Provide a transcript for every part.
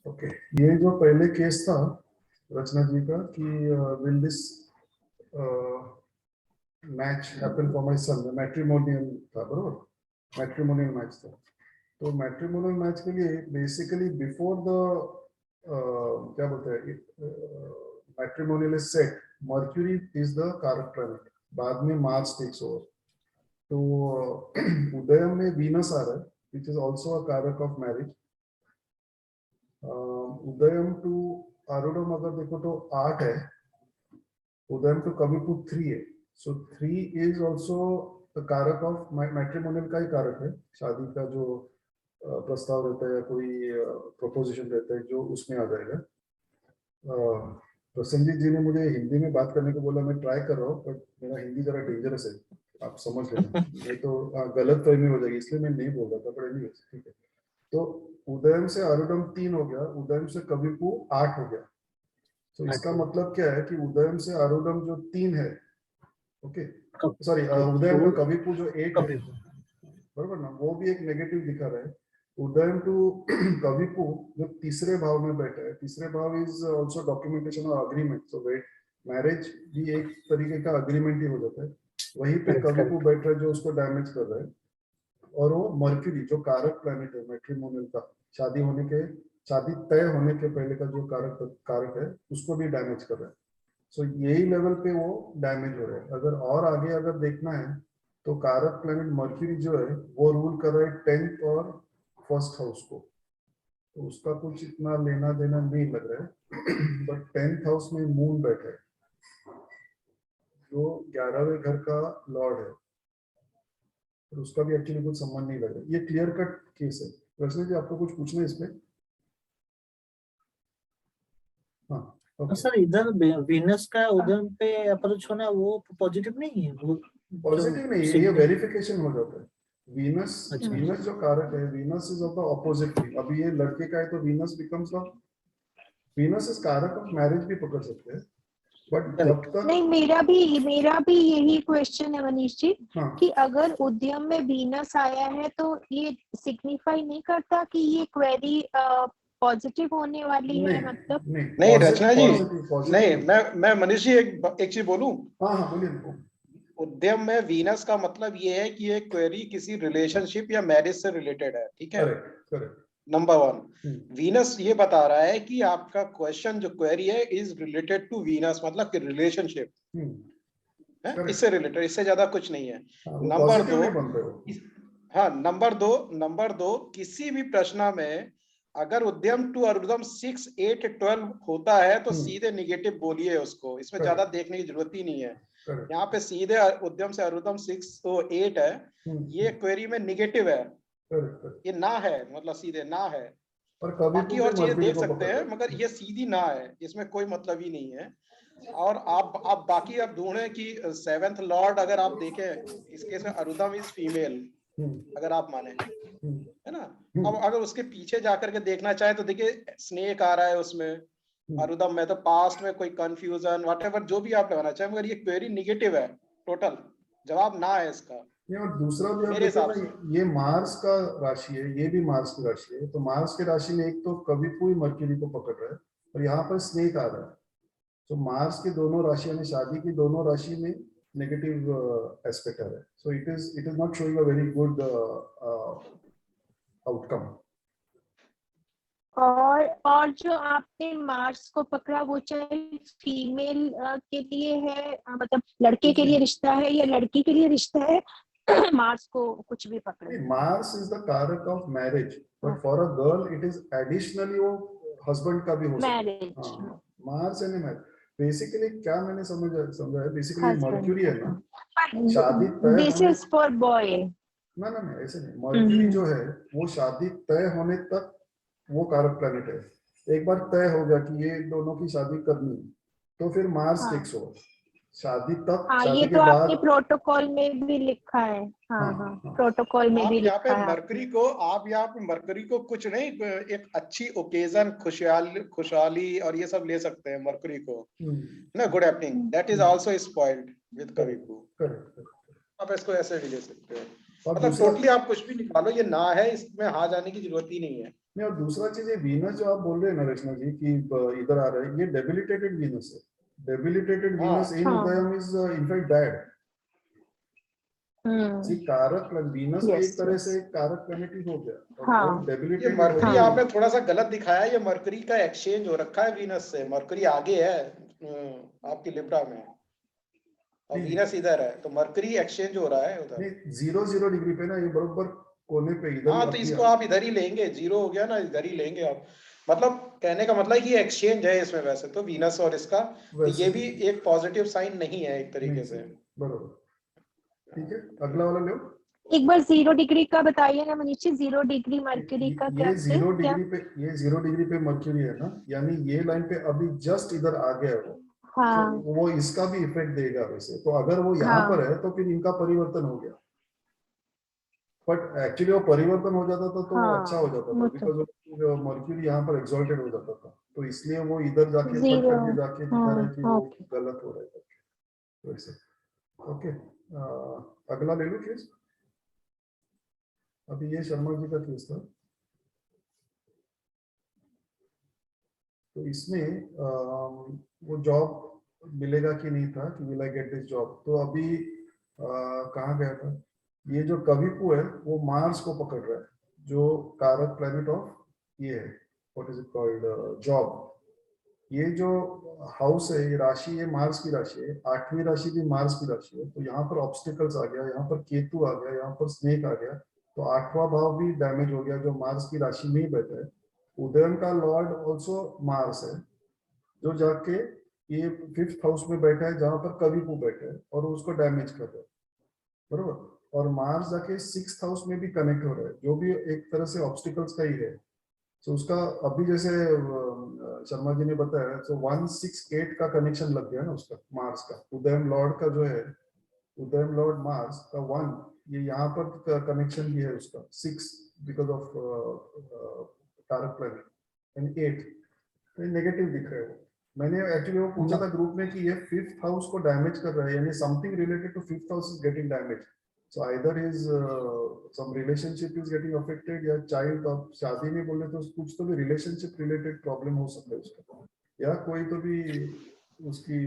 Okay, ये जो पहले केस था रचना जी का कि will this match happen for my son, matrimonial था, बरोबर, मैट्रिमोनियल मैच था। तो मैट्रिमोनियल मैच के लिए बेसिकली बिफोर द क्या बोलते हैं, matrimonial is set, mercury is the कारक प्लैनेट, बाद में मार्स टेक्स ओवर। तो उदयम में वीनस आ रहा है विच इज आल्सो अ कारक ऑफ मैरिज। उदयम टू आरूढ़म अगर देखो तो 8 है, उदयम टू कविपुर 3 है, सो 3 इज आल्सो द कारक ऑफ मैट्रिमोनियल का ही कारक है, शादी का जो प्रस्ताव रहता है या कोई प्रोपोजिशन रहता है जो उसमें आ जाएगा। प्रसन्नजीत जी ने मुझे हिंदी में बात करने को बोला, मैं ट्राई कर रहा हूँ, बट मेरा हिंदी जरा डेंजरस है, आप समझ लेना, नहीं तो गलत फहमी हो जाएगी, इसलिए मैं नहीं बोल रहा था, पर एनीवेज ठीक है। तो उदयम से आरूढ़म 3 हो गया, उदयम से कविपु 8 हो गया। तो इसका मतलब क्या है कि उदयम से आरूढ़म जो 3 है, ओके, सॉरी, उदयम का कविपु जो 1 है, बराबर ना, वो भी एक नेगेटिव दिखा रहा है। उदयम टू कविपु जो तीसरे भाव में बैठा है, तीसरे भाव इज आल्सो डॉक्यूमेंटेशन और अग्रीमेंट, सो वेट मैरिज भी एक तरीके का अग्रीमेंट ही हो जाता है। वहीं पे कविपु बैठ रहा है जो उसको डैमेज कर रहा है, और वो मर्क्यूरी जो कारक प्लैनेट है मैट्रिमोनियल का, शादी होने के, शादी तय होने के पहले का जो कारक है उसको भी डैमेज कर रहा है। सो यही लेवल पे वो डैमेज हो रहा है। अगर और आगे अगर देखना है तो कारक प्लैनेट मर्क्यूरी जो है वो रूल कर रहा है 10th और 1st हाउस को, तो उसका कुछ इतना लेना देना नहीं लग रहा है। बट 10th हाउस में मून बैठा है जो 11वें घर का लॉर्ड है, तो उसका भी एक्चुअली कुछ संबंध नहीं लग रहा है। ये क्लियर कट केस है। वैसे जी आपको कुछ पूछना है इसमें? हाँ तो सर इधर वीनस का उदयम पे अप्रोच होना वो पॉजिटिव नहीं है, वो पॉजिटिव नहीं है, ये वेरिफिकेशन हो जाता है। वीनस, वीनस जो कारक है, Venus is of the opposite thing. अभी ये लड़के का है तो Venus becomes of, Venus is कारक ऑफ मैरिज भी पकड़ सकते हैं, बट जब तक नहीं, मेरा भी यही क्वेश्चन है मनीष जी, हाँ, कि अगर उद्यम में वीनस आया है तो ये सिग्निफाई नहीं करता कि ये क्वेरी पॉजिटिव होने वाली है, मतलब नहीं रचना जी, नहीं, मैं मनीष जी एक चीज बोलूं। हाँ हाँ बोलिए। उद्यम में वीनस का मतलब ये है कि ये क्वेरी किसी रिलेशनशिप या मैरिज से रिलेटेड है, ठीक है, करेक्ट। नंबर 1। वीनस ये बता रहा है कि आपका क्वेश्चन जो क्वेरी है इज रिलेटेड टू वीनस, मतलब कि रिलेशनशिप है, इससे रिलेटेड, इससे ज्यादा कुछ नहीं है। नंबर 2, हाँ, नंबर दो किसी भी प्रश्न में अगर उद्यम टू आरूढ़म 6, 8, 12 होता है तो सीधे निगेटिव बोलिए उसको, इसमें ज्यादा देखने की जरूरत ही नहीं है। यहाँ पे सीधे उद्यम से आरूढ़म 6 तो 8 है, ये क्वेरी में निगेटिव है, ये ना है, मतलब सीधे ना है। बाकी और चीजें देख सकते हैं मगर ये सीधी ना है, इसमें कोई मतलब ही नहीं है। और आप बाकी आप ढूंढे कि 7th लॉर्ड अगर आप देखें, इस केस में आरूढ़म इज फीमेल, अगर आप माने, है ना। अब अगर उसके पीछे जाकर के देखना चाहे तो देखिए स्नेक आ रहा है उसमें, आरूढ़म में, तो पास्ट में कोई कंफ्यूजन व्हाटएवर जो भी आप लगाना चाहे, मगर ये क्वेरी निगेटिव है, टोटल जवाब ना है इसका। और दूसरा भी आप देखो ना, ये मार्स का राशि है, ये भी मार्स की राशि है, तो मार्स की राशि में एक तो कविपु ही मर्क्यूरी को पकड़ रहा है और यहाँ पर स्नेक आ रहा है। तो मार्स की दोनों राशि यानी शादी की दोनों राशि में नेगेटिव एस्पेक्ट आ रहा है। So it is not showing a very good outcome. और जो आपने मार्स को पकड़ा वो चाहे फीमेल के लिए है, मतलब लड़के के लिए रिश्ता है या लड़की के लिए रिश्ता है, मार्स को कुछ भी पकड़े। मार्स इज द कारक of marriage, but for a girl it is additionally वो हस्बैंड का भी हो सकता है। मार्स एंड मैरिज बेसिकली क्या मैंने समझा है, बेसिकली मर्क्यूरी है ना, शादी तय, दिस इज फॉर बॉय। ना ऐसे नहीं, मर्क्यूरी जो है वो शादी तय होने तक वो कारक प्लैनेट है। एक बार तय हो गया कि ये दोनों की शादी करनी तो फिर मार्स टेक्स ओवर। शादी तक, शादी ये के तो बाद आपके प्रोटोकॉल में भी लिखा है। हाँ, प्रोटोकॉल में भी लिखा है। आप यहाँ पे मरकरी को कुछ नहीं, एक अच्छी ओकेजन, खुशहाली और ये सब ले सकते हैं मरकरी को ना, good happening, that is also spoiled with कविपु, आप इसको ऐसे भी ले सकते हैं। और मतलब दूसरा टोटली आप कुछ भी निकालो, ये ना है, इसमें हाँ जाने की जरूरत ही नहीं है। नहीं, और दूसरा चीज ये वीनस जो आप बोल रहे हैं ना रचना जी कि इधर आ रहा है, ये डेबिलिटेटेड वीनस है। डेबिलिटेटेड हाँ। वीनस इन हाँ। उदयम इज इनफैक्ट बैड। सी कारक वीनस Yes, एक तरह yes. से एक कारक प्लैनेट ही हो गया, और हाँ। वो ये डेबिलिटेटेड मरकरी हाँ। आपने थोड़ा सा गलत दिखाया, ये मरकरी का एक्सचेंज हो रखा है वीनस से, मरकरी आगे है आपकी लिब्रा में और नहीं, वीनस इधर है, तो मरकरी एक्सचेंज हो रहा है उधर। नहीं 0 डिग्री पे ना, ये बरोबर कोने पे इधर हाँ, तो अभी इसको आप इधर ही लेंगे, 0 हो गया ना, इधर ही लेंगे आप। मतलब कहने का मतलब कि ये एक्सचेंज है इसमें वैसे तो वीनस और इसका, तो वैसे ये भी एक पॉजिटिव साइन नहीं है एक तरीके नहीं से। बरोबर। ठीक है, अगला वाला लो। एक बार 0 डिग्री का बताइए ना मनीष जी, 0 डिग्री मरकरी का क्या ये 0 क्या? डिग्री पे, ये 0 डिग्री पे मर्क्यूरी है ना, यानी ये लाइन पे अभी जस्ट इधर आ गया है वो, हाँ। तो वो इसका भी इफेक्ट देगा वैसे। तो अगर वो यहाँ हाँ। पर है तो फिर इनका परिवर्तन हो गया, बट एक्चुअली वो परिवर्तन हो जाता था तो वो अच्छा हो हाँ, जाता था, वो तो बिकॉज मर्क्यूरी यहाँ पर एक्सॉल्टेड हो जाता था, तो इसलिए वो इधर जाके फट 0। करके जाके दिखा रहे हैं कि वो ओके। गलत हो रहा है वैसे। ओके, अगला ले लो केस। अभी ये शर्मा जी का केस था, तो इसमें वो जॉब मिलेगा कि नहीं था, कि will I get this job. तो अभी कहाँ गया था, ये जो कविपु है वो मार्स को पकड़ रहा है, जो कारक प्लैनेट ऑफ ये है, what is it called, job. ये जो हाउस है, ये राशि, ये मार्स की राशि है, 8वीं राशि भी मार्स की राशि है, तो यहाँ पर ऑब्स्टिकल्स आ गया, यहाँ पर केतु आ गया, यहाँ पर स्नेक आ गया, तो 8वां भाव भी डैमेज हो गया, जो मार्स की राशि में ही बैठा है। उदयन का लॉर्ड ऑल्सो मार्स है, जो जाके ये 5th हाउस में बैठा है, जहां पर कविपु बैठा है, और उसको डैमेज कर रहा है, बरोबर। और मार्स जाके 6th हाउस में भी कनेक्ट हो रहा है, जो भी एक तरह से ऑब्स्टिकल्स का ही है। तो उसका अभी जैसे शर्मा जी ने बताया, तो 168 का कनेक्शन लग गया ना उसका, मार्स का, उदयन लॉर्ड का जो है, उदयन लॉर्ड मार्स का 1, ये यहाँ पर कनेक्शन भी है उसका 6, बिकॉज ऑफ कारक प्लैनेट, एंड 8, तो नेगेटिव दिख रहा है वो। मैंने एक्चुअली वो पूछा था ग्रुप में कि ये 5th हाउस को डैमेज कर रहा है, यानी something related to 5th house is getting damage, so either is some relationship is getting affected, या चाइल्ड, अब शादी में बोले तो कुछ तो भी रिलेशनशिप रिलेटेड प्रॉब्लम हो सकता है उसका, या कोई तो भी उसकी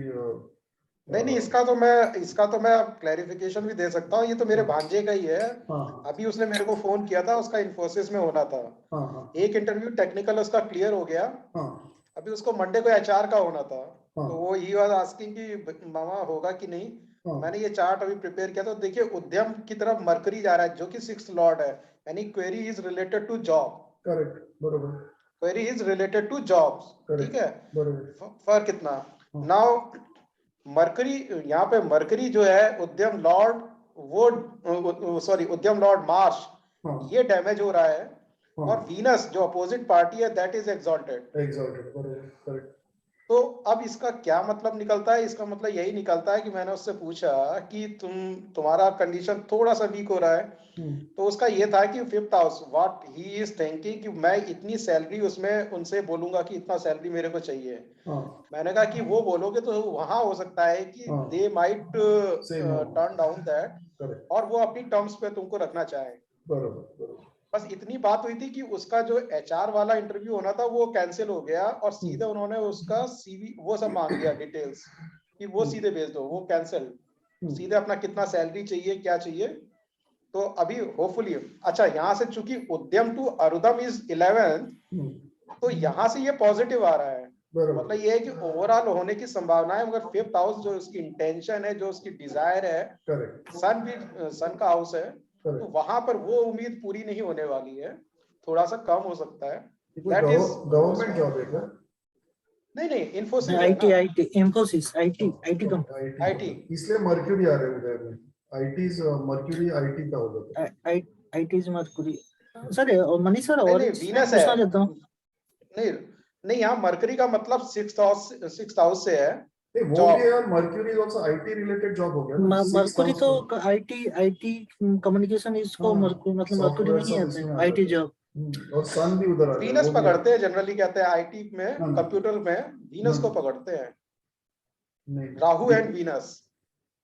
नहीं, इसका तो मैं अब क्लैरिफिकेशन भी दे सकता हूँ, ये तो मेरे भांजे का ही है। हाँ अभी उसने मेरे को फोन किया था, उसका इन्फोसिस में होना था, हाँ एक इंटरव्यू टेक्निकल उसका क्लियर हो गया, हाँ अभी उसको मंडे को एचआर का होना था, हाँ तो वो ही वाज आस्किंग कि मामा होगा कि नहीं। हाँ, मैंने ये चार्ट अभी प्रिपेयर किया, तो देखिए उद्यम की तरफ मरकरी जा रहा है, जो कि 6th लॉर्ड है, यानी query is related to job, correct, बरोबर, query is related to jobs, ठीक करेक्ट, है। बरोबर, फर्क कितना हाँ। नाउ, मरकरी यहाँ पे मरकरी जो है उद्यम लॉर्ड, वो सॉरी उद्यम लॉर्ड मार्स, हाँ ये डैमेज हो रहा है, हाँ, और वीनस जो अपोजिट पार्टी है दैट इज एक्सॉल्टेड। एग्जैक्टली, बरोबर, करेक्ट। तो अब इसका क्या मतलब निकलता है, इसका मतलब यही निकलता है कि मैंने उससे पूछा कि तुम्हारा कंडीशन थोड़ा सा वीक हो रहा है, तो उसका ये था कि 5th house, what he is thinking कि मैं इतनी सैलरी उसमें उनसे बोलूंगा कि इतना सैलरी मेरे को चाहिए। हाँ मैंने कहा कि वो बोलोगे तो वहां हो सकता है कि हाँ, they might Say no. Turn down that, correct, और वो अपनी टर्म्स पे तुमको रखना चाहे। बरोबर, बरोबर, बस इतनी बात हुई थी कि उसका जो एचआर वाला इंटरव्यू होना था वो कैंसिल हो गया, और सीधे उन्होंने उसका सीवी वो सब मांग लिया, डिटेल्स कि वो सीधे भेज दो, वो कैंसिल, सीधे अपना कितना सैलरी चाहिए क्या चाहिए। तो अभी होपफुली, अच्छा यहाँ से चूंकि उद्यम टू अरुदम इज 11th, तो यहाँ से ये पॉजिटिव आ रहा है, बरोबर, मतलब ये है कि ओवरऑल होने की संभावना है, मगर 5th हाउस जो उसकी इंटेंशन है, जो उसकी डिजायर है, करेक्ट, सन भी सन का हाउस है, तो करेक्ट। वहां पर वो उम्मीद पूरी नहीं होने वाली है, थोड़ा सा कम हो सकता है। कोई दैट इज गवर्नमेंट जॉब है क्या? नहीं, इन्फोसिस है आईटी ना, IT Infosys IT IT company, IT. इसलिए मर्क्यूरी आ रहे हैं उधर में, आईटी मर्क्यूरी आईटी का हो जाता है। IT is Mercury. Sir Manish sir, और नहीं, इसमें वीनस है, पूछना चाहता हूँ। नहीं नहीं, यहाँ मरकरी का मतलब 6th हाउस से है नहीं, वो जॉब। भी यार, mercury is also IT related job हो गया ना, 6th मरकुरी हाउस तो का। आईटी आईटी कम्युनिकेशन इसको हाँ, मरकुरी मतलब मरकुरी सॉफ्टवेयर में ही सब आते इसमें हैं आ आईटी जाता है। जॉब। और सन भी उधर आ गया, वीनस वो भी पकड़ते हैं जनरली, कहते हैं आईटी में, ना, कंप्यूटर में वीनस को पकड़ते हैं, नहीं, राहु एंड वीनस।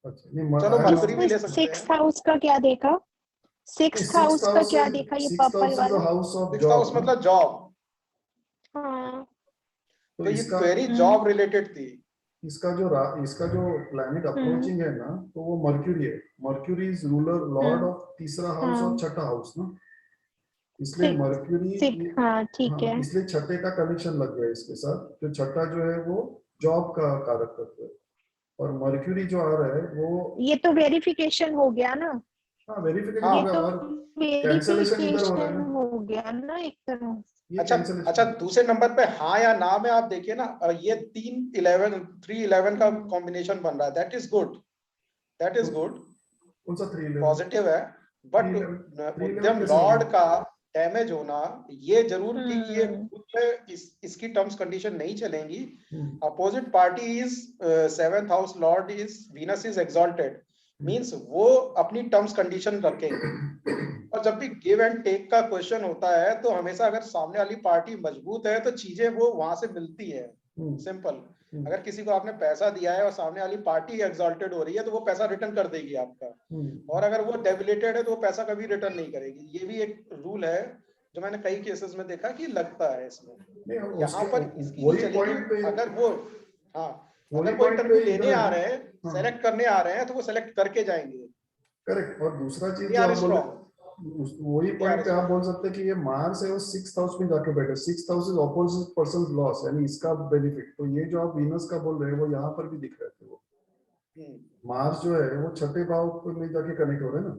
अच्छा, नहीं, चलो I am मरकरी भी इसमें ले सकते 6th हैं। हाउस का क्या देखा? सिक्स्थ हाउस का क्या देखा, ये पर्पल वाला? हाउस ऑफ सिक्स्थ हाउस मतलब जॉब, हाँ तो ये इसका क्वेरी जॉब रिलेटेड थी। इसका जो प्लैनेट अप्रोचिंग है ना, तो वो मर्क्यूरी है। Mercury is ruler Lord of तीसरा हाउस और छठा हाउस ना, इसलिए मर्क्यूरी, हाँ ठीक है। इसलिए छठे का कनेक्शन लग गया इसके साथ। तो छठा जो है वो जॉब का कारक तत्व है, और मर्क्यूरी जो आ रहा है वो, ये तो वेरिफिकेशन हो गया ना, हाँ वेरिफिकेशन हाँ, हो ये गया, तो और कैंसलेशन इधर हो रहा है वेरिफिकेशन ना, हो गया ना एक तरह। ये अच्छा cancellation। अच्छा, दूसरे नंबर पे हाँ या ना में आप देखिए ना, ये 3-11 का कॉम्बिनेशन बन रहा है, that is good, that is good, कौन सा 311? पॉजिटिव है। बट 311 उद्यम कैसे लॉर्ड होगा? का डैमेज होना, ये जरूर कि ये हम्म। खुद में इसकी टर्म्स कंडीशन नहीं चलेंगी। Hmm, opposite party is 7th house lord is Venus is exalted, means वो अपनी टर्म्स कंडीशन रखेंगे। और जब भी गिव एंड टेक का क्वेश्चन होता है तो हमेशा अगर सामने वाली पार्टी मजबूत है तो चीजें वो वहां से मिलती है, सिंपल। अगर किसी को आपने पैसा दिया है और सामने वाली पार्टी एक्सॉल्टेड हो रही है तो वो पैसा रिटर्न कर देगी आपका, और अगर वो डेबिलेटेड है तो वो पैसा कभी रिटर्न नहीं करेगी। ये भी एक रूल है जो मैंने कई केसेस में देखा कि लगता है इसमें। नहीं, यहाँ पर इसकी वही नहीं पॉइंट पे, चलेगी। अगर वो, हाँ, वही अगर वो पॉइंट इंटरव्यू पे लेने इधर आ है रहे हैं, हाँ, सेलेक्ट करने आ रहे हैं, तो वो सेलेक्ट करके जाएंगे, करेक्ट। और दूसरा चीज दे जो आर आप बोले, स्ट्रॉन्ग, वही दे पॉइंट आर पे आप स्ट्रॉन्ग। बोल सकते हैं कि ये मार्स है वो 6th हाउस में जाके बैठे, 6th house is opposite person loss, यानी इसका बेनिफिट। तो ये जो आप वीनस का बोल रहे हैं वो यहाँ पर भी दिख रहे थे। वो मार्स जो है वो छठे भाव में जाके कनेक्ट हो रहे हैं ना,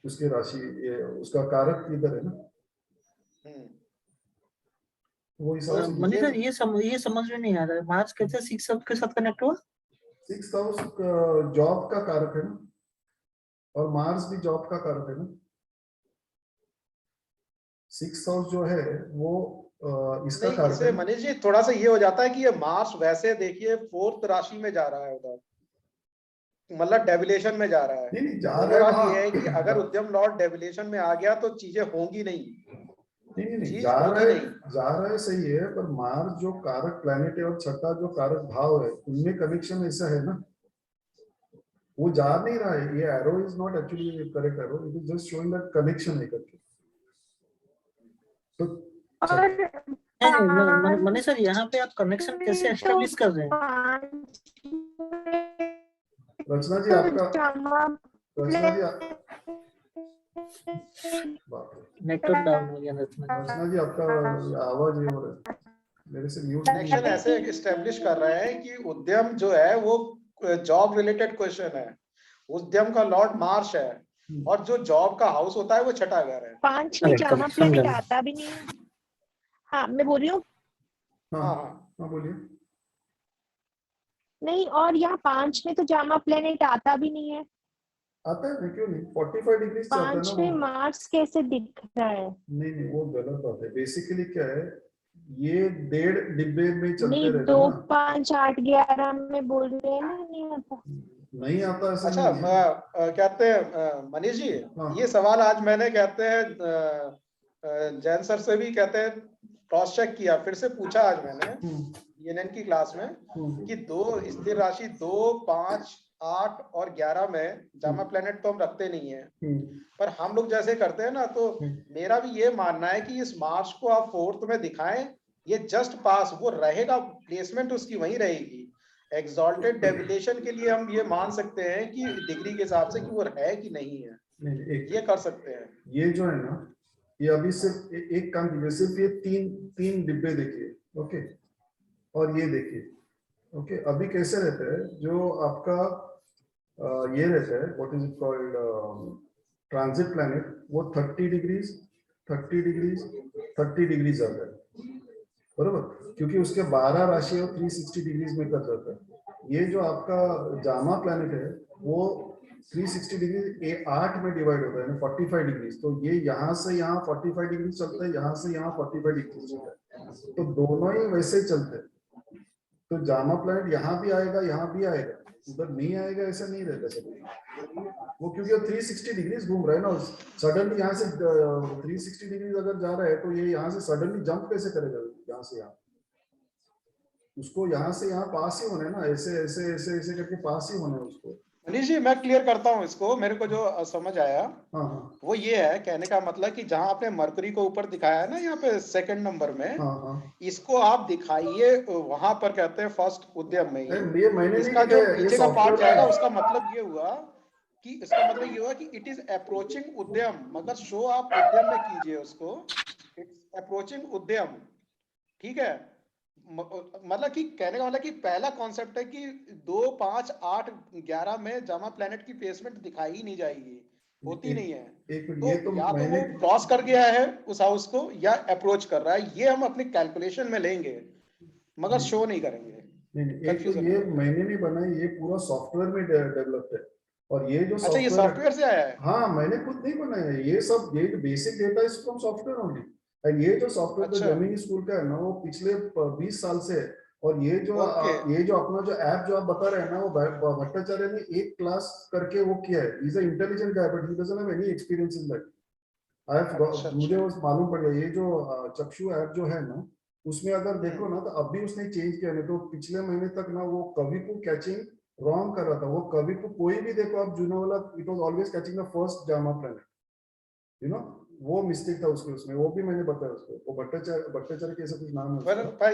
उसकी राशि, ये उसका कारक इधर है ना, वो हिसाब से मनीष सर, ये समझ में नहीं आ रहा है, मार्स कैसे 6 के साथ कनेक्ट हुआ? 6th हाउस जॉब का कारक है ना, और मार्स भी जॉब का कारक है ना। 6th हाउस जो है वो इसका नहीं, कारक इसे है ना। मनीष जी थोड़ा सा ये हो जाता है कि ये मार्स वैसे देखिए 4th राशि में जा रहा है उधर, मतलब डेविलेशन में जा रहा है। नहीं नहीं, जा दोनों रहा है बात ये है कि अगर वहाँ, उद्यम लॉर्ड डेविलेशन में आ गया तो चीजें होंगी नहीं, नहीं चीज जा रहा होगी है, नहीं। जा रहा है सही है, पर मार्स जो कारक प्लैनेट है और छठा जो कारक भाव है, उनमें कनेक्शन ऐसा है ना, वो जा नहीं रहा है। ये arrow is not actually correct arrow, it is just showing that connection है करके। तो और मनीष सर, यहाँ पे आप कनेक्शन कैसे तो एस्टेब्लिश कर रहे हैं? 5 में रचना जी तो आपका, जमा रचना जी बाप रे, नेटवर्क डाउन हो गया रचना जी। रचना जी आपका आवाज ये हो रहा है, मेरे से म्यूट नहीं कनेक्शन है। ऐसे एस्टेब्लिश कर रहे हैं कि उद्यम जो है वो जॉब रिलेटेड क्वेश्चन है, उद्यम का लॉर्ड मार्स है, और जो जॉब का हाउस होता है वो छठा घर है। 5 में जामा प्लेनेट आता भी नहीं है। हाँ मैं बोल रही हूँ, हाँ हाँ हाँ बोलिए। नहीं, और यहाँ 5 में तो जामा प्लेनेट आता भी नहीं है। आता है ना, क्यों नहीं, 45 डिग्री से आता है 5 ना में वो। मार्स कैसे दिख रहा है? नहीं नहीं, वो गलत बात है। बेसिकली क्या है, ये 1.5 डिब्बे में चलते नहीं, रहते 2, हैं ना। 5, 8, 11 में बोल रहे हैं ना, नहीं आता। नहीं आता ऐसा अच्छा, नहीं है। कहते हैं मनीष जी, हाँ। ये सवाल आज मैंने कहते हैं जैन सर से भी कहते हैं क्रॉस चेक किया, फिर से पूछा आज मैंने ईएनएन की क्लास में कि 2 स्थिर राशि 2, 5, 8 और 11 में जामा प्लेनेट तो हम रखते नहीं है, पर हम लोग जैसे करते हैं ना, तो मेरा भी ये मानना है कि इस मार्च को आप 4th में दिखाएं, ये जस्ट पास वो रहेगा, प्लेसमेंट उसकी वहीं रहेगी। एक्सॉल्टेड डेविलेशन के लिए हम ये मान सकते हैं कि डिग्री के हिसाब से कि वो है कि नहीं है, ये कर सकते हैं। ये जो है ना, ये अभी सिर्फ एक काम कीजिए, सिर्फ ये तीन डिब्बे देखिए, ओके, और ये देखिए, ओके। अभी कैसे रहता है, जो आपका ये रहता है, what is it called, transit planet, वो 30 डिग्रीज 30 डिग्रीज 30 डिग्रीज आता है, बरोबर, क्योंकि उसके 12 राशि और 360 डिग्रीज में कर जाता है। ये जो आपका जामा प्लैनेट है वो 360 डिग्री 8 में डिवाइड होता है ना, 45 डिग्रीज। तो ये यहाँ से यहाँ 45 डिग्री चलता है, यहाँ से यहाँ 45 डिग्री चलता है, तो दोनों ही वैसे ही चलते हैं। तो जामा प्लैनेट यहाँ भी आएगा, यहाँ भी आएगा, उधर नहीं आएगा ऐसा नहीं रहता सब वो, क्योंकि वो 360 डिग्रीज घूम रहा है ना। सडनली यहाँ से 360 डिग्रीज अगर जा रहा है तो ये यहाँ से सडनली जंप कैसे करेगा, यहाँ से यहाँ, उसको यहाँ से यहाँ पास ही होना है ना, ऐसे ऐसे ऐसे ऐसे करके पास ही होना है उसको। मनीष जी मैं क्लियर करता हूँ इसको, मेरे को जो समझ आया हाँ हाँ वो ये है, कहने का मतलब कि जहां आपने मरकरी को ऊपर दिखाया है ना यहाँ पे सेकंड नंबर में, हाँ हाँ। इसको आप दिखाइए वहां पर, कहते हैं फर्स्ट उद्यम में ही। ये मैंने नहीं इसका जो दिखाया, ये पीछे का पार्ट सॉफ्टवेयर जाएगा में। उसका मतलब ये हुआ कि, इसका मतलब ये हुआ कि इट इज अप्रोचिंग उद्यम, मगर शो आप उद्यम में कीजिए उसको, इट्स अप्रोचिंग उद्यम, ठीक है। मतलब कि कहने का मतलब कि पहला कॉन्सेप्ट है कि 2, 5, 8, 11 में जामा प्लेनेट की प्लेसमेंट दिखाई ही नहीं जाएगी, होती नहीं है। एक मिनट, तो ये तो या तो मैंने वो क्रॉस कर गया है उस हाउस को या अप्रोच कर रहा है, ये हम अपने कैलकुलेशन में लेंगे मगर शो नहीं करेंगे। नहीं, एक तो कंफ्यूजन ये हो गया। मैंने नहीं बनाई, ये पूरा सॉफ्टवेयर में डेवलप्ड है। और ये जो अच्छा ये सॉफ्टवेयर, सॉफ्टवेयर से आया है? हाँ मैंने खुद नहीं बनाया है, ये सब ये basic data is from software only. और ये जो सॉफ्टवेयर जो अच्छा जेमिनी स्कूल का है ना, वो पिछले 20 साल से है। और ओके। ये जो अपना जो ऐप जो आप बता रहे हैं ना, वो भट्टाचार्य ने एक क्लास करके वो किया है। Is a intelligent guy but he doesn't have any experience in that. अच्छा मुझे अच्छा। वो मालूम पड़ गया। ये जो चक्षु ऐप जो है ना, उसमें अगर देखो ना तो अभी उसने चेंज किया, नहीं तो पिछले महीने तक ना वो कभी को कैचिंग रॉन्ग कर रहा था। वो कभी को कोई भी देखो आप जूना वाला, it was always catching the first Jama planet, you know. वो मिस्टेक था उसके, उसमें वो भी मैंने बताया उसको। वो भट्टाचार्य के ऐसा कुछ नाम है उसका। पर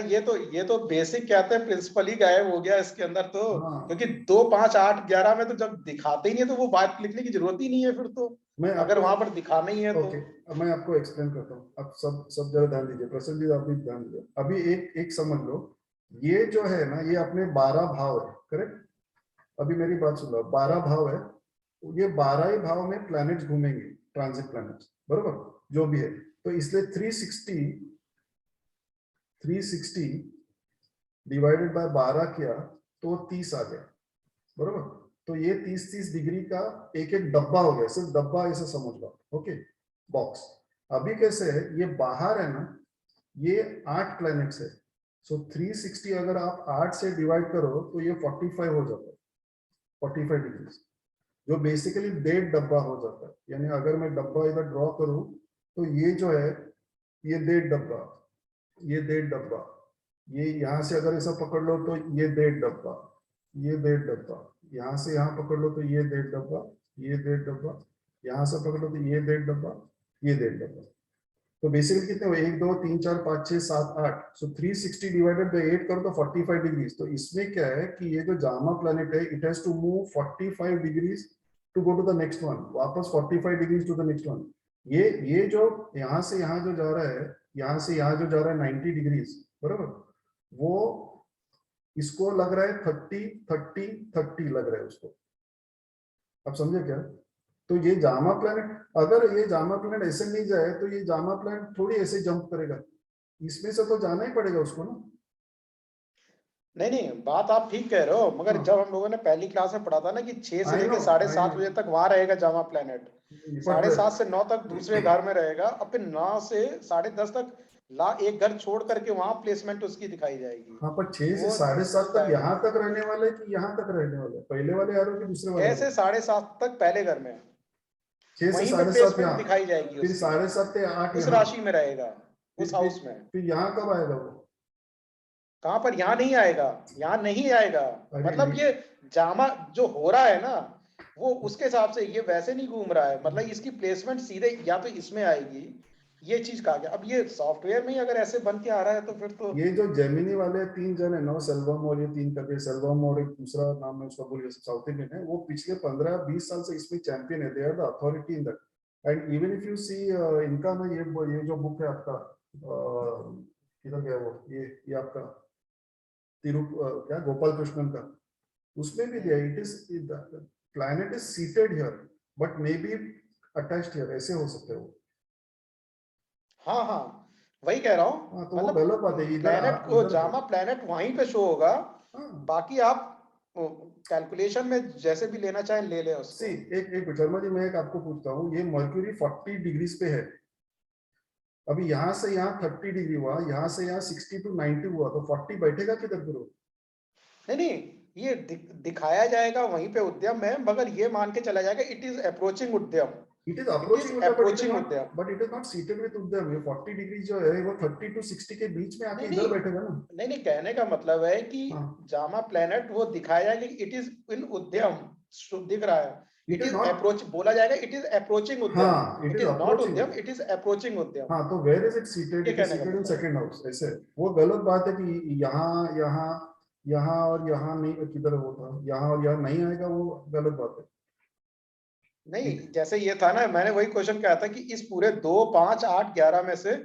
ये तो बेसिक कहते हैं प्रिंसिपल ही गायब हो गया इसके अंदर तो, हाँ क्योंकि 2, 5, 8, 11 में तो जब दिखाते ही नहीं है तो वो बात लिखने की जरूरत ही नहीं है फिर तो, मैं अगर आपको, वहां पर दिखाना ही है तो। ओके अब मैं आपको एक्सप्लेन करता हूँ। अब सब सब जरा ध्यान दीजिए, प्रसन्न जी आप भी ध्यान दीजिए। अभी एक एक समझ लो, ये जो है ना, ये अपने 12 भाव है, करेक्ट। अभी मेरी बात सुन लो, 12 भाव है। ये 12 ही भाव में प्लैनेट्स घूमेंगे, ट्रांजिट प्लैनेट्स, बरोबर, जो भी है। तो इसलिए 360 डिवाइडेड बाय 12 किया तो 30 आ गया, बरोबर। तो ये 30-30 डिग्री का एक एक डब्बा हो गया, सिर्फ डब्बा ऐसा समझ लो, ओके, बॉक्स। अभी कैसे है, ये बाहर है ना, ये 8 प्लैनेट्स है। सो 360 अगर आप 8 से डिवाइड करो तो ये 45 हो जाता है, 45 डिग्री, जो बेसिकली 1.5 डब्बा हो जाता है। यानी अगर मैं डब्बा इधर ड्रॉ करूं तो ये जो है, ये 1.5 डब्बा, ये 1.5 डब्बा, ये यहाँ से अगर ऐसा पकड़ लो तो ये 1.5 डब्बा, ये 1.5 डब्बा, यहाँ से यहाँ पकड़ लो तो ये 1.5 डब्बा, ये 1.5 डब्बा, यहाँ से पकड़ लो तो ये 1.5 डब्बा, ये 1.5 डब्बा। तो बेसिकली कितने हुए, 1, 2, 3, 4, 5, 6, 7, 8। सो 360 डिवाइडेड बाय 8 करो तो 45 डिग्रीज। तो इसमें क्या है कि ये जो जामा प्लैनेट है, it has to move 45 degrees to go to the next one, वापस 45 degrees to the next one. ये जो यहाँ से यहाँ जो जा रहा है, यहाँ से यहाँ जो जा रहा है 90 डिग्रीज, बराबर, वो इसको लग रहा है 30-30-30 लग रहा है उसको। आप समझे क्या? तो ये जामा प्लैनेट, अगर ये जामा प्लैनेट ऐसे नहीं जाए तो ये जामा प्लैनेट थोड़ी ऐसे जंप करेगा, इसमें से तो जाना ही पड़ेगा उसको ना। नहीं नहीं, बात आप ठीक कह रहे हो, मगर हाँ, जब हम लोगों ने पहली क्लास में पढ़ा था ना कि 6 से आई नो लेके आई 7:30 नो, बजे तक वहां रहेगा जामा प्लेनेट, बट 7:30 से 9 तक दूसरे घर में रहेगा, और फिर 9 से 10:30 तक एक घर छोड़ करके वहां प्लेसमेंट उसकी दिखाई जाएगी। हाँ, पर 6 से वो 7:30 तक गायब हो यहाँ गया। तक रहने वाले कि यहाँ तक रहने वाले, पहले वाले एरो कि दूसरे वाले 6 एरो? से 7:30 तक पहले घर में, 6 से वहीं पे 7:30 प्लेसमेंट यहाँ, दिखाई जाएगी फिर उसकी, 7:30 से 8 उस यहाँ, राशि में रहेगा, फिर उस फिर हाउस में। फिर यहाँ कब आएगा वो? कहां पर? यहाँ नहीं आएगा, यहाँ नहीं आएगा। अरे मतलब नहीं, ये जामा जो हो रहा है ना, वो उसके हिसाब से ये वैसे नहीं घूम रहा है, मतलब इसकी प्लेसमेंट सीधे या तो इसमें आएगी, ये चीज कहा गया। अब ये सॉफ्टवेयर में ही अगर ऐसे बन के आ रहा है तो फिर तो। ये जो जेमिनी वाले 3 जन है ना, सेल्वम और ये 3 करके, सेल्वम और एक दूसरा नाम है उसका भूल गया, साउथ इंडियन है, वो पिछले 15-20 साल से इसमें चैंपियन है। They are the authority in that. And even if you see इनका ना, ये जो बुक है आपका, किधर गया वो, ये आपका क्या गोपाल कृष्णन का, उसमें भी दिया, it is planet is seated here but may be attached here, ऐसे हो सकते हो। हाँ हाँ, वही कह रहा हूँ, हाँ, तो वो मतलब गलत बात है, इधर प्लेनेट को, इधर। जामा प्लेनेट वहीं पे शो होगा, हाँ, बाकी आप कैलकुलेशन में जैसे भी लेना चाहें ले लें सी उसको। एक शर्मा जी, मैं एक आपको पूछता हूँ, ये मर्क्यूरी 40 डिग्रीज पे है। अभी यहाँ से यहाँ 30 डिग्री हुआ, यहाँ से यहाँ 60 to 90 हुआ, तो 40 बैठेगा किधर फिर? नहीं नहीं, ये दिखाया जाएगा वहीं पे उद्यम में, मगर ये मान के चला जाएगा इट इज अप्रोचिंग उद्यम, it is it approaching is उद्यम, अप्रोचिंग उद्यम। But it is not seated with उद्यम। ये 40 डिग्री जो है वो 30 to 60 के बीच में आके नहीं इधर नहीं बैठेगा ना। नहीं नहीं, कहने का मतलब है कि हाँ, जामा प्लेनेट वो दिखाया जाएगा कि इट इज इन उद्यम, दिख रहा है, इट इज अप्रोच बोला जाएगा, इट इज अप्रोचिंग उद्यम, हाँ, इट इज नॉट उद्यम, इट इज अप्रोचिंग उद्यम। हाँ, तो where is it seated, it is seated in second house, ऐसे वो गलत बात है कि यहाँ यहाँ यहाँ और यहाँ नहीं, किधर वो था यहाँ और यहाँ नहीं आएगा, वो गलत बात है। नहीं, जैसे ये था ना, मैंने वही क्वेश्चन किया था कि इस पूरे 2, 5, 8, 11 में से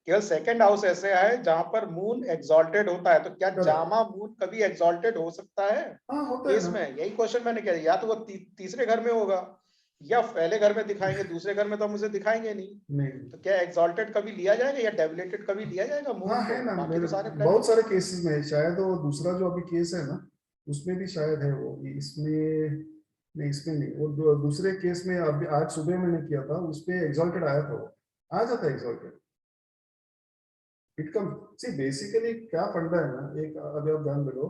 केवल सेकंड हाउस ऐसे है जहां पर मून एक्सॉल्टेड होता है, तो क्या जामा मून कभी एक्सॉल्टेड हो सकता है? हाँ, होता है इसमें यही क्वेश्चन मैंने किया, या तो वो तीसरे घर में होगा या पहले घर में दिखाएंगे, दूसरे घर में तो हम उसे दिखाएंगे नहीं। तो क्या एक्सॉल्टेड कभी लिया जाएगा या डेविलेटेड कभी लिया जाएगा मून? हाँ, है ना, बाकी तो सारे बहुत सारे केसेस में शायद वो दूसरा जो अभी केस है ना, उसमें भी शायद है वो, इसमें नहीं, इसमें नहीं, वो दूसरे केस में अभी आज सुबह मैंने किया था, उसमें एक्सॉल्टेड आया था, वो आ जाता है exalted, it come. See basically क्या फंडा है ना, एक अभी आप ध्यान दो,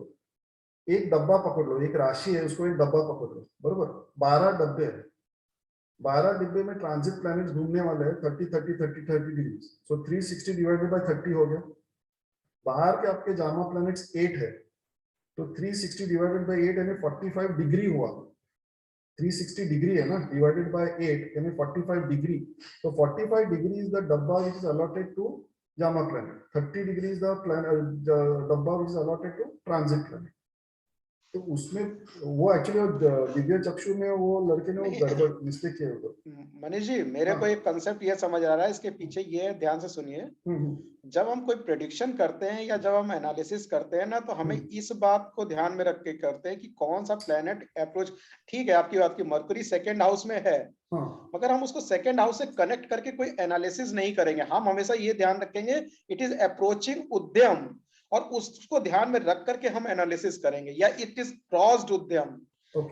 एक डब्बा पकड़ लो, एक राशि है, उसको एक डब्बा पकड़ लो, बरोबर, 12 डब्बे है, 12 डिब्बे में ट्रांजिट प्लैनेट्स घूमने वाले हैं 30 30 30 30 डिग्री, सो 360 डिवाइडेड बाय 30 हो गया। बाहर के आपके जामा प्लैनेट्स 8 है, तो 360 डिवाइडेड बाय 8 यानी 45 डिग्री हुआ, 360 डिग्री है ना, डिवाइडेड बाय 8 यानी 45 डिग्री, तो 45 डिग्री इज द डब्बा विच इज अलॉटेड टू जामा प्लैनेट, 30 डिग्री इज द डब्बा which is allotted to transit planet. तो उसमें वो एक्चुअली दिव्य चक्षु में वो लड़के ने वो गड़बड़ मिस्टेक किया होगा। मनीष जी, मेरे को एक कंसेप्ट ये समझ आ रहा है, इसके पीछे ये ध्यान से सुनिए, जब हम कोई प्रेडिक्शन करते हैं या जब हम एनालिसिस करते हैं ना, तो हमें इस बात को ध्यान में रख के करते हैं कि कौन सा प्लेनेट अप्रोच, ठीक है आपकी बात की मरकरी सेकंड हाउस में है, मगर हम उसको सेकंड हाउस से कनेक्ट करके कोई एनालिसिस नहीं करेंगे, हम हमेशा ये ध्यान रखेंगे इट इज अप्रोचिंग उद्यम, और उसको ध्यान में रख करके हम एनालिसिस करेंगे, या इट इज क्रॉस्ड उद्यम,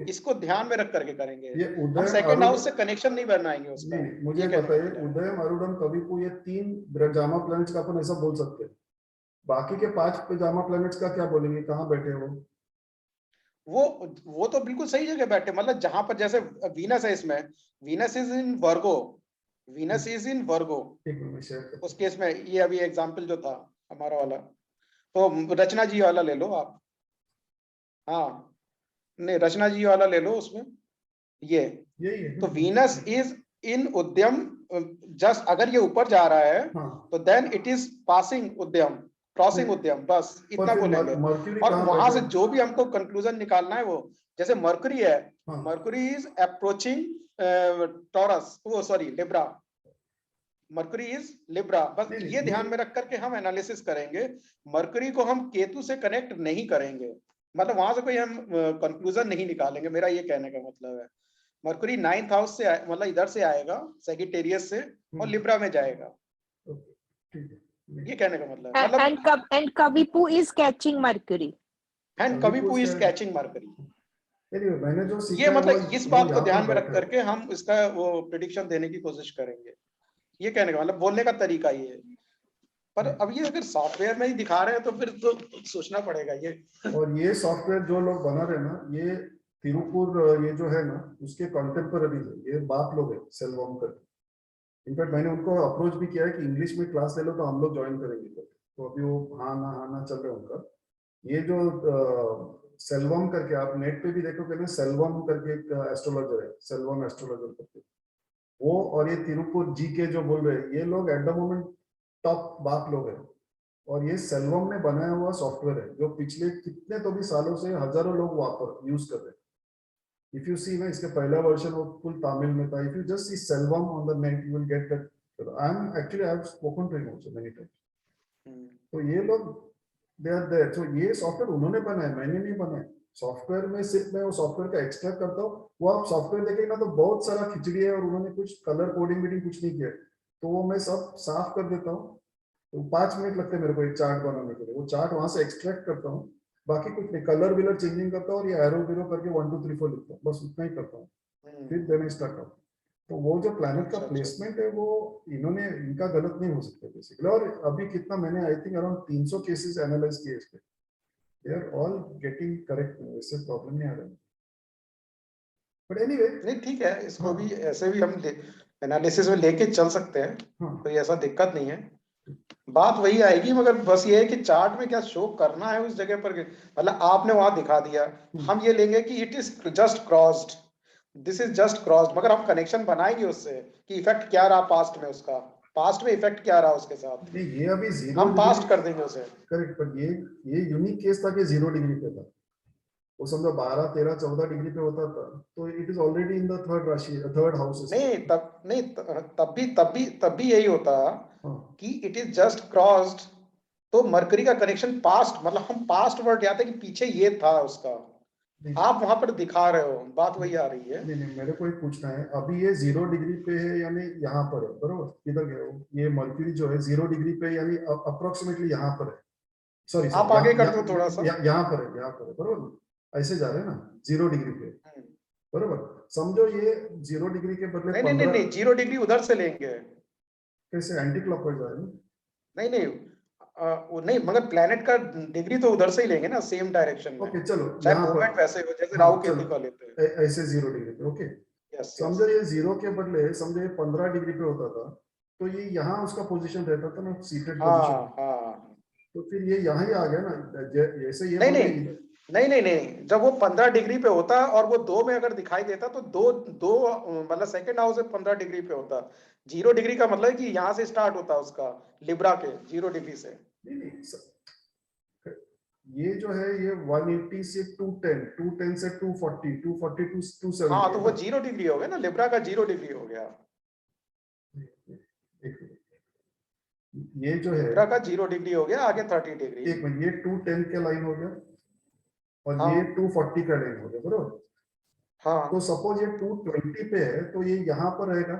इसको ध्यान में रख करके करेंगे, हम सेकंड हाउस से कनेक्शन नहीं बनाएंगे उसका। मुझे बताइए, उदयम, अरुणम, कविकु, ये 3 जामा प्लैनेट्स का अपन ऐसा बोल सकते हैं, बाकी के 5 जामा प्लैनेट्स का क्या बोलेंगे, कहाँ बैठे वो तो बिल्कुल सही जगह बैठे, मतलब जहां पर जैसे वीनस है, इसमें Venus is in Virgo, Venus is in Virgo, उस केस में ये अभी एग्जांपल जो था हमारा वाला, तो रचना जी वाला ले लो आप, हाँ नहीं रचना जी वाला ले लो, उसमें ये तो वीनस इज इन उद्यम, जस्ट अगर ये ऊपर जा रहा है तो देन इट इज पासिंग उद्यम, क्रॉसिंग उद्यम, बस इतना बोलेंगे। और वहां से जो भी हमको कंक्लूजन निकालना है, वो जैसे मरकरी है, मरकरी इज अप्रोचिंग टॉरस, वो sorry Libra, mercury is Libra, बस ये ध्यान में रख करके हम एनालिसिस करेंगे, मरकरी को हम केतु से कनेक्ट नहीं करेंगे, मतलब वहां से कोई हम कंक्लूजन नहीं निकालेंगे, मेरा ये कहने का मतलब है। मरकरी 9th हाउस से मतलब इधर से आएगा सैजिटेरियस से और लिब्रा में जाएगा, ये कहने का मतलब है। एंड कविपु इज कैचिंग मरकरी, एंड कविपु इज कैचिंग मरकरी, मैंने जो ये मतलब इस बात को ध्यान में रख करके हम इसका वो प्रेडिक्शन देने की कोशिश करेंगे, ये कहने का मतलब बोलने का तरीका ये है। पर अब ये अगर सॉफ्टवेयर में ही दिखा रहे हैं तो फिर तो सोचना पड़ेगा ये। और ये सॉफ्टवेयर जो लोग बना रहे हैं ना, ये तिरुपुर ये जो है ना, उसके कॉन्टेम्पररी है, ये बाप लोग है सेल्वम कर। इनफैक्ट मैंने उनको अप्रोच भी किया है कि इंग्लिश में क्लास ले लो तो हम लोग ज्वाइन करेंगे, तो अभी वो हाँ ना चल रहा है उनका। ये जो सेल्वम करके आप नेट पे भी देखोगे ना, सेल्वम करके एक एस्ट्रोलॉजर है, सेल्वम एस्ट्रोलॉजर करके वो, और ये तिरुपुर जी के जो बोल रहे हैं, ये लोग एट द मोमेंट टॉप बाप लोग हैं। और ये सेल्वम ने बनाया हुआ सॉफ्टवेयर है जो पिछले कितने तो भी सालों से हजारों लोग वापर यूज कर रहे हैं। इफ यू सी ना, इसके पहला वर्जन वो फुल तमिल में था, if you just see Selvam on the net you will get that. I am actually I have spoken to him also many times. तो ये लोग दे आर देयर, तो ये सॉफ्टवेयर उन्होंने बनाया, मैंने नहीं बनाया। सॉफ्टवेयर में सिर्फ मैं वो सॉफ्टवेयर का एक्सट्रैक्ट करता हूँ, वो आप सॉफ्टवेयर देखेंगे ना तो बहुत सारा खिचड़ी है, और उन्होंने कुछ कलर कोडिंग भी कुछ नहीं किया, तो वो मैं सब साफ कर देता हूँ। तो 5 मिनट लगते हैं मेरे को एक चार्ट बनाने के लिए, वो चार्ट वहां से एक्सट्रैक्ट करता हूँ, बाकी कुछ नहीं, कलर विलर चेंजिंग करता हूँ और ये एरो बीरो करके 1 2 3 4 लिखता हूँ, बस उतना ही करता हूँ, फिर देन आई स्टार्ट आउट। तो वो जो प्लैनेट का प्लेसमेंट है वो इन्होंने, इनका गलत नहीं हो सकता बेसिकली। और अभी कितना मैंने I think around 300 cases analyse किए इस पे, they are all getting correct, इससे प्रॉब्लम नहीं आ रहा है। बट एनीवे नहीं ठीक है, इसको भी ऐसे भी हम एनालिसिस में लेके चल सकते हैं, कोई ऐसा दिक्कत नहीं है। बात वही आएगी, मगर बस ये है कि चार्ट में क्या शो करना है उस जगह पर, मतलब आपने वहां दिखा दिया, हम ये लेंगे कि it is just crossed, this is just crossed, मगर हम कनेक्शन बनाएंगे उससे कि इफेक्ट क्या रहा पास्ट में, उसका पास्ट में इफेक्ट क्या रहा उसके साथ, नहीं ये अभी 0 हम पास्ट कर देंगे उसे। करेक्ट, पर ये यूनिक केस था कि 0 डिग्री पे था, वो समझो 12 13 14 डिग्री पे होता था तो it is already in the third राशि, थर्ड हाउस। नहीं तब भी यही होता कि इट इज जस्ट क्रॉस्ड, तो मरकरी का कनेक्शन पास्ट, मतलब हम पास्ट वर्ड जाते हैं कि पीछे ये था उसका, आप वहां पर दिखा रहे हो, बात वही आ रही है। नहीं मेरे को एक पूछना है, अभी ये 0 डिग्री पे है यानी यहाँ पर है बरोबर, इधर गया ये मर्क्यूरी जो है 0 डिग्री पे यानी अप्रोक्सीमेटली यहाँ पर है, सॉरी आप आगे कर दो थोड़ा सा, यहाँ पर है बरोबर, ऐसे जा रहे हैं ना 0 डिग्री पे बरोबर, समझो ये 0 डिग्री के बदले नहीं 0 डिग्री उधर से लेंगे, कैसे एंटी क्लॉकवाइज जा रहे हैं? नहीं मगर प्लेनेट का डिग्री तो उधर से ही लेंगे ना, सेम डायरेक्शन में। ओके चलो, चाहे मूवमेंट वैसे हो जैसे राहु केतु का लेते हैं, ऐसे 0 डिग्री पे ओके, यस समझो ये 0 के बदले समझो ये 15 डिग्री पे होता था, तो ये यहाँ उसका पोजीशन रहता था ना, सीटेड पोजीशन, तो फिर ये यहाँ ही आ गया ना, जैसे ये नहीं, जब वो 15 डिग्री पे होता और वो 2 में अगर दिखाई देता तो दो मतलब सेकंड हाउस में 15 डिग्री पे होता, 0 डिग्री का मतलब है कि यहाँ से स्टार्ट होता उसका लिब्रा के 0 डिग्री से। ये जो है ये 180 से 210, 210 से 240, 240 टू 270, हाँ तो वो 0 डिग्री हो गया ना, लिब्रा का 0 डिग्री हो गया, ये जो है लिब्रा का 0 डिग्री हो गया, आगे 30 डिग्री, एक मिनट, ये 210 का लाइन हो गया और ये 240 का लाइन हो गया बरोबर, हाँ तो सपोज ये 220 पे है तो ये यहाँ पर रहेगा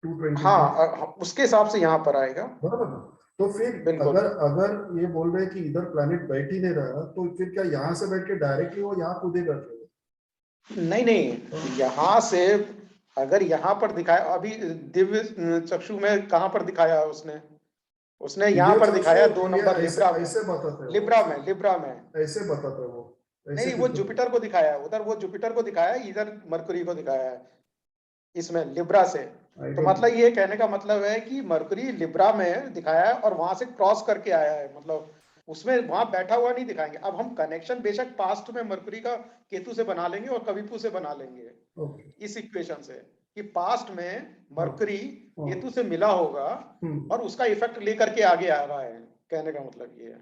220, हाँ उसके हिसाब से यहाँ पर आएगा बराबर ना, तो फिर अगर ये बोल रहे हैं कि इधर प्लैनेट बैठ ही नहीं रहा तो फिर क्या यहाँ से बैठ के डायरेक्टली वो यहाँ कूदेगा? नहीं यहाँ से अगर यहाँ पर दिखाया, अभी दिव्य चक्षु में कहाँ पर दिखाया उसने यहाँ पर दिखाया 2 नंबर लिब्रा में ऐसे बताता है वो, नहीं वो जुपिटर को दिखाया है उधर, वो जुपिटर को दिखाया है, इधर मरकुरी को दिखाया है इसमें लिब्रा से, तो मतलब ये कहने का मतलब है कि मरकुरी लिब्रा में दिखाया है और वहां से क्रॉस करके आया है, मतलब उसमें वहां बैठा हुआ नहीं दिखाएंगे। अब हम कनेक्शन बेशक पास्ट में मरकुरी का केतु से बना लेंगे और कविपु से बना लेंगे इस इक्वेशन से, कि पास्ट में मरकुरी केतु से मिला होगा और उसका इफेक्ट लेकर के आगे आ रहा है, कहने का मतलब ये है।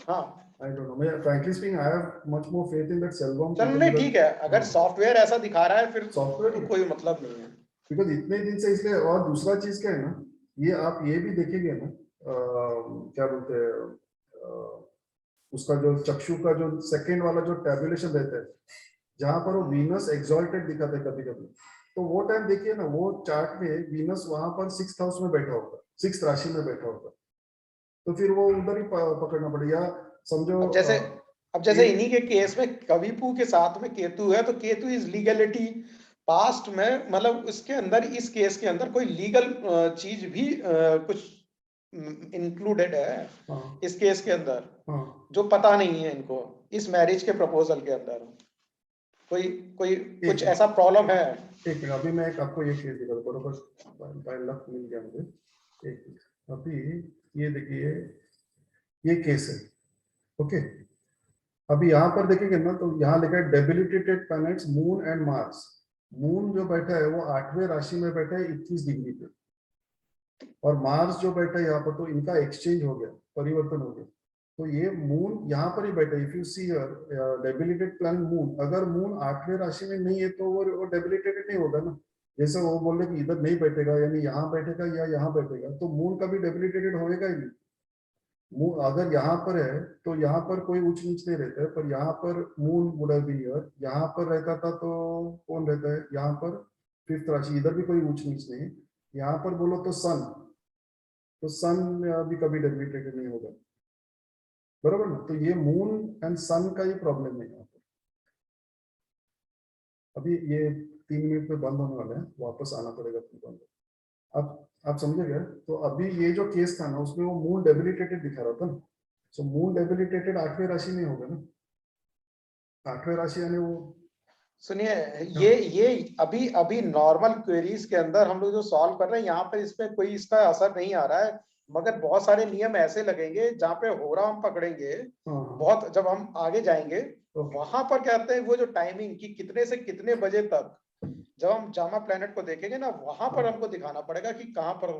हाँ I don't know. Frankly speaking, I have much more faith in that Selvam. चलो नहीं ठीक है, अगर सॉफ्टवेयर ऐसा दिखा रहा है फिर सॉफ्टवेयर तो कोई मतलब नहीं है, बिकॉज इतने दिन से इसलिए। और दूसरा चीज क्या है ना, ये आप ये भी देखेंगे ना, क्या बोलते हैं उसका जो चक्षु का जो सेकंड वाला जो टैबुलेशन रहता है, जहां पर वो वीनस एक्सॉल्टेड दिखाता है कभी कभी, तो वो टाइम देखिए ना, वो चार्ट में वीनस वहां पर 6th हाउस में बैठा होगा, 6th राशि में बैठा होगा, तो फिर वो उधर ही पकड़ना पड़ेगा समझो। अब जैसे इन्हीं के केस में कविपु के साथ में केतु है, तो केतु इज लीगलिटी पास्ट में, मतलब इसके अंदर इस केस के अंदर कोई लीगल चीज भी कुछ इंक्लूडेड है इस केस के अंदर, जो पता नहीं है इनको इस मैरिज के प्रपोजल के अंदर, कोई कुछ ऐसा प्रॉब्लम है। एक मिनट, अभी मैं आपको ये केस दिखा दूं, बरोबर बाय लक मिल गया मुझे। एक मिनट, अभी ये देखिए ये केस है, ओके। अभी यहाँ पर देखेंगे ना, तो यहाँ लिखा है debilitated planets moon and Mars. Moon जो बैठा है वो 8वें राशि में बैठा है 21 डिग्री पे, और मार्स जो बैठा है यहाँ पर, तो इनका एक्सचेंज हो गया, परिवर्तन हो गया, तो ये मून यहाँ पर ही बैठा है। If you see debilitated planet moon, अगर मून 8वें राशि में नहीं है तो वो डेबिलिटेटेड नहीं होगा ना, जैसे वो बोल रहे कि इधर नहीं बैठेगा यानी यहाँ बैठेगा या यहाँ बैठेगा, तो मून कभी डेबिलिटेटेड होएगा ही नहीं। मून अगर यहाँ पर है तो यहाँ पर कोई ऊंच नीच नहीं रहता है, पर यहाँ पर moon would have been here, यहाँ पर रहता था तो कौन रहता है यहाँ पर 5th राशि, इधर भी कोई ऊंच नीच नहीं। यहाँ पर बोलो तो सन, तो सन भी कभी डेबिलिटेटेड नहीं होगा, बराबर ना। तो ये मून एंड सन का ही प्रॉब्लम है यहाँ पर। अभी ये 3 मिनट में बंद होने वाला है, वापस आना पड़ेगा तुमको। अब आप समझे गए? तो अभी ये जो केस था ना, उसमें वो मून डेबिलिटेटेड दिखा रहा था ना, सो मून डेबिलिटेटेड 8वें राशि में होगा ना, 8वें राशि यानी वो। सुनिए, ये अभी नॉर्मल क्वेरीज के अंदर हम लोग जो सॉल्व कर रहे हैं यहाँ पर, इसमें कोई इसका असर नहीं आ रहा है, मगर बहुत सारे नियम ऐसे लगेंगे जहाँ पे हो रहा हम पकड़ेंगे हाँ, बहुत, जब हम आगे जाएंगे ओके, वहां पर कहते हैं वो जो टाइमिंग कि कितने से कितने बजे तक, जब हम जामा प्लेनेट को देखेंगे ना वहां पर हमको दिखाना पड़ेगा कि कहाँ पर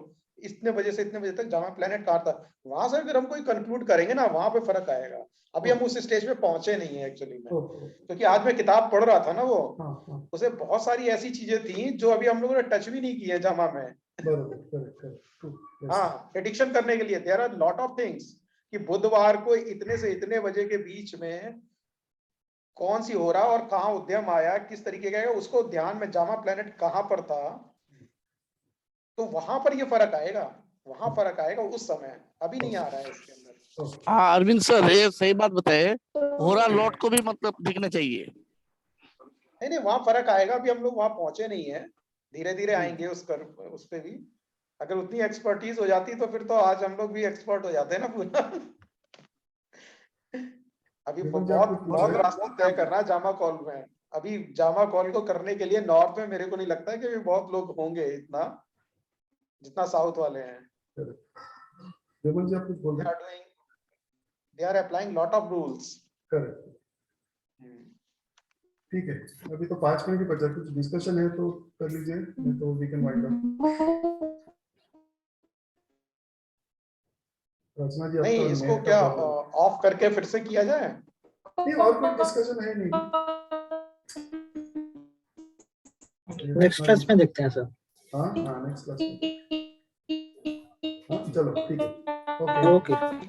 इतने बजे से इतने बजे तक जामा प्लेनेट कहाँ था। वहां से अगर हम कोई कंक्लूड करेंगे ना वहां पे फर्क आएगा। अभी हम उस स्टेज पे पहुंचे नहीं है एक्चुअली में, ओके, क्योंकि आज मैं किताब पढ़ रहा था ना वो, हाँ, हाँ, उसे बहुत सारी ऐसी चीजें थी जो अभी हम लोगों ने टच भी नहीं की है जामा में। बरोबर, करेक्ट, करेक्ट, ट्रू, यस, हाँ, प्रेडिक्शन करने के लिए there are lot of things कि बुधवार को इतने से इतने बजे के बीच में कौन सी हो रहा और कहाँ उद्यम आया, किस तरीके का है, उसको ध्यान में जामा प्लेनेट कहाँ पर था, तो वहां पर ये फर्क आएगा, वहां फर्क आएगा उस समय, अभी नहीं आ रहा है इसके अंदर। ओके, हाँ अरविंद सर ये सही बात बताए, हो रहा तो लॉट को भी मतलब दिखना चाहिए। नहीं नहीं, वहां फर्क आएगा, अभी हम लोग वहां पहुंचे नहीं है, धीरे धीरे आएंगे उस पे भी। अगर उतनी एक्सपर्टीज हो जाती तो फिर तो आज हम लोग भी एक्सपर्ट हो जाते हैं ना पूरा। अभी विमल जी, बहुत आपको पूछ बहुत रहे हैं? रास्ता तय करना है जामा कॉल में। अभी जामा कॉल को करने के लिए नॉर्थ में मेरे को नहीं लगता है कि बहुत लोग होंगे इतना जितना साउथ वाले हैं। विमल जी, आप कुछ बोल They रहे are doing, they are applying lot of rules. Correct, ठीक है, अभी तो 5 मिनट ही बचा, कुछ डिस्कशन है तो कर लीजिए, नहीं तो वी कैन वाइंड अप। रचना जी, नहीं, आपका इसको नेट का क्या प्रॉब्लम ऑफ करके फिर से किया जाए? नहीं, और कोई डिस्कशन है नहीं। नेक्स्ट क्लास में देखते हैं सर। हाँ हाँ, नेक्स्ट क्लास में, हाँ चलो ठीक है, ओके। ओके। ठीक है।